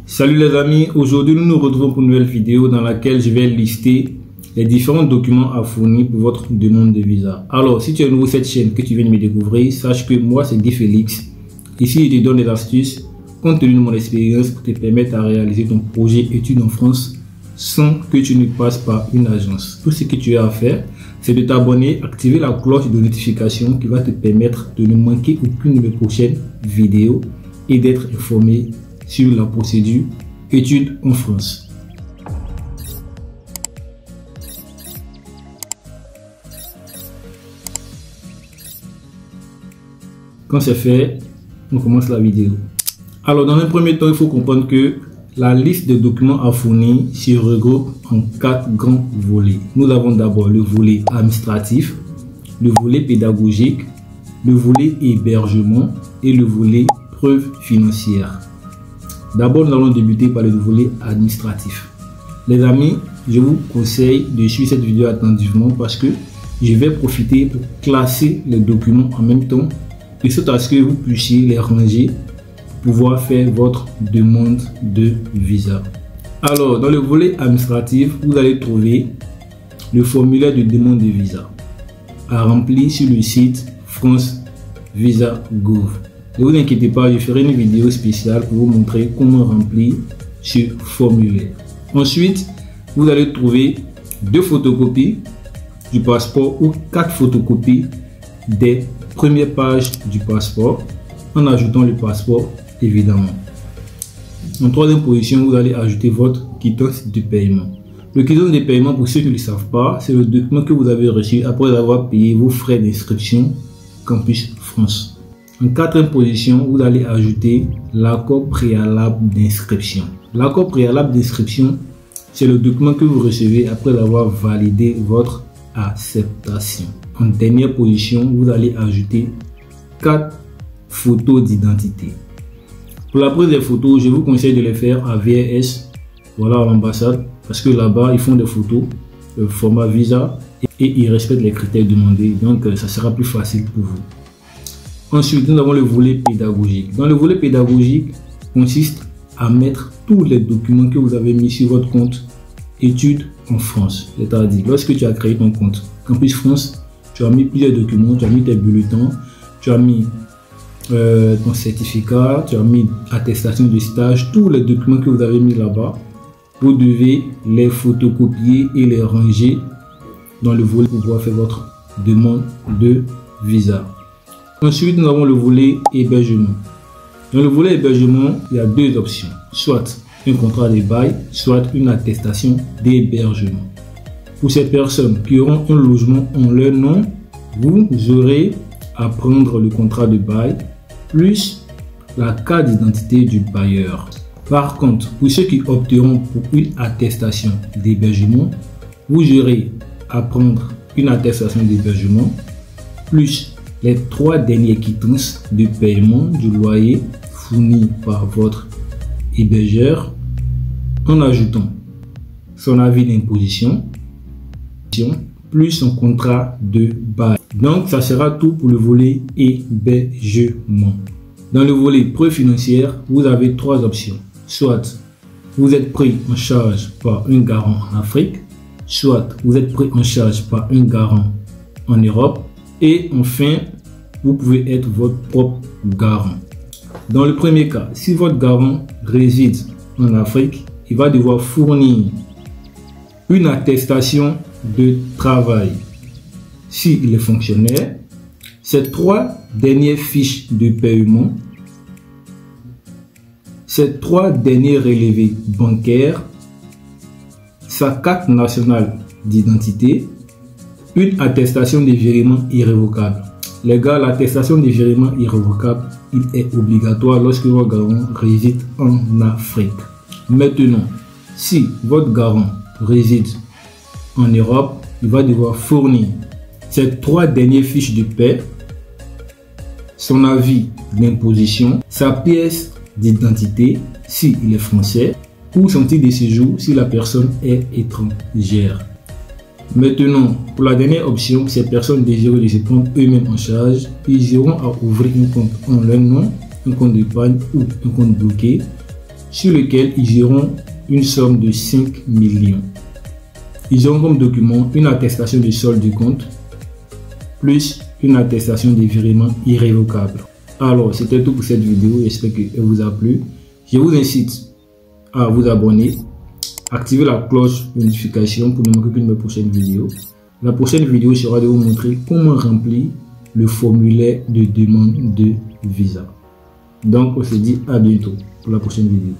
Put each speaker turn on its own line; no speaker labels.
Salut les amis, aujourd'hui nous nous retrouvons pour une nouvelle vidéo dans laquelle je vais lister les différents documents à fournir pour votre demande de visa. Alors si tu es nouveau sur cette chaîne, que tu viens de me découvrir, sache que moi c'est Guy Félix. Ici je te donne des astuces compte tenu de mon expérience pour te permettre à réaliser ton projet études en France sans que tu ne passes par une agence. Tout ce que tu as à faire, c'est de t'abonner, activer la cloche de notification qui va te permettre de ne manquer aucune de mes prochaines vidéos et d'être informé sur la procédure études en France. Quand c'est fait, on commence la vidéo. Alors dans un premier temps, il faut comprendre que la liste de documents à fournir se regroupe en 4 grands volets. Nous avons d'abord le volet administratif, le volet pédagogique, le volet hébergement et le volet preuves financières. D'abord, nous allons débuter par le volet administratif. Les amis, je vous conseille de suivre cette vidéo attentivement parce que je vais profiter pour classer les documents en même temps de sorte à ce que vous puissiez les ranger pour pouvoir faire votre demande de visa. Alors, dans le volet administratif, vous allez trouver le formulaire de demande de visa à remplir sur le site France Visa Gouv. Ne vous inquiétez pas, je ferai une vidéo spéciale pour vous montrer comment remplir ce formulaire. Ensuite, vous allez trouver 2 photocopies du passeport ou 4 photocopies des premières pages du passeport en ajoutant le passeport évidemment. En troisième position, vous allez ajouter votre quittance de paiement. Le quittance de paiement, pour ceux qui ne le savent pas, c'est le document que vous avez reçu après avoir payé vos frais d'inscription Campus France. En quatrième position, vous allez ajouter l'accord préalable d'inscription. L'accord préalable d'inscription, c'est le document que vous recevez après avoir validé votre acceptation. En dernière position, vous allez ajouter 4 photos d'identité. Pour la prise des photos, je vous conseille de les faire à VRS, voilà, à l'ambassade, parce que là-bas, ils font des photos, le format visa, et ils respectent les critères demandés, donc ça sera plus facile pour vous. Ensuite, nous avons le volet pédagogique. Dans le volet pédagogique, consiste à mettre tous les documents que vous avez mis sur votre compte études en France. C'est-à-dire, lorsque tu as créé ton compte Campus France, tu as mis plusieurs documents, tu as mis tes bulletins, tu as mis ton certificat, tu as mis attestation de stage, tous les documents que vous avez mis là-bas, vous devez les photocopier et les ranger dans le volet pour pouvoir faire votre demande de visa. Ensuite, nous avons le volet hébergement. Dans le volet hébergement, il y a 2 options, soit un contrat de bail, soit une attestation d'hébergement. Pour ces personnes qui auront un logement en leur nom, vous aurez à prendre le contrat de bail plus la carte d'identité du bailleur. Par contre, pour ceux qui opteront pour une attestation d'hébergement, vous aurez à prendre une attestation d'hébergement plus les 3 dernières quittances de paiement du loyer fournis par votre hébergeur en ajoutant son avis d'imposition plus son contrat de bail. Donc ça sera tout pour le volet hébergement. Dans le volet preuve financière, vous avez 3 options. Soit vous êtes pris en charge par un garant en Afrique, soit vous êtes pris en charge par un garant en Europe, et enfin vous pouvez être votre propre garant. Dans le premier cas, si votre garant réside en Afrique, il va devoir fournir une attestation de travail s'il est fonctionnaire, ces 3 dernières fiches de paiement, ces 3 derniers relevés bancaires, sa carte nationale d'identité, une attestation de virement irrévocable. Les gars, l'attestation de virement irrévocable, il est obligatoire lorsque votre garant réside en Afrique. Maintenant, si votre garant réside en Europe, il va devoir fournir ces 3 dernières fiches de paie, son avis d'imposition, sa pièce d'identité s'il est français ou son titre de séjour si la personne est étrangère. Maintenant, pour la dernière option, ces personnes désirent de se prendre eux-mêmes en charge, ils auront à ouvrir un compte en leur nom, un compte d'épargne ou un compte bloqué sur lequel ils géreront une somme de 5 millions. Ils auront comme document une attestation de solde du compte plus une attestation de virement irrévocable. Alors, c'était tout pour cette vidéo. J'espère qu'elle vous a plu. Je vous incite à vous abonner, activer la cloche de notification pour ne manquer qu'une de mes prochaines vidéos. La prochaine vidéo sera de vous montrer comment remplir le formulaire de demande de visa. Donc, on se dit à bientôt pour la prochaine vidéo.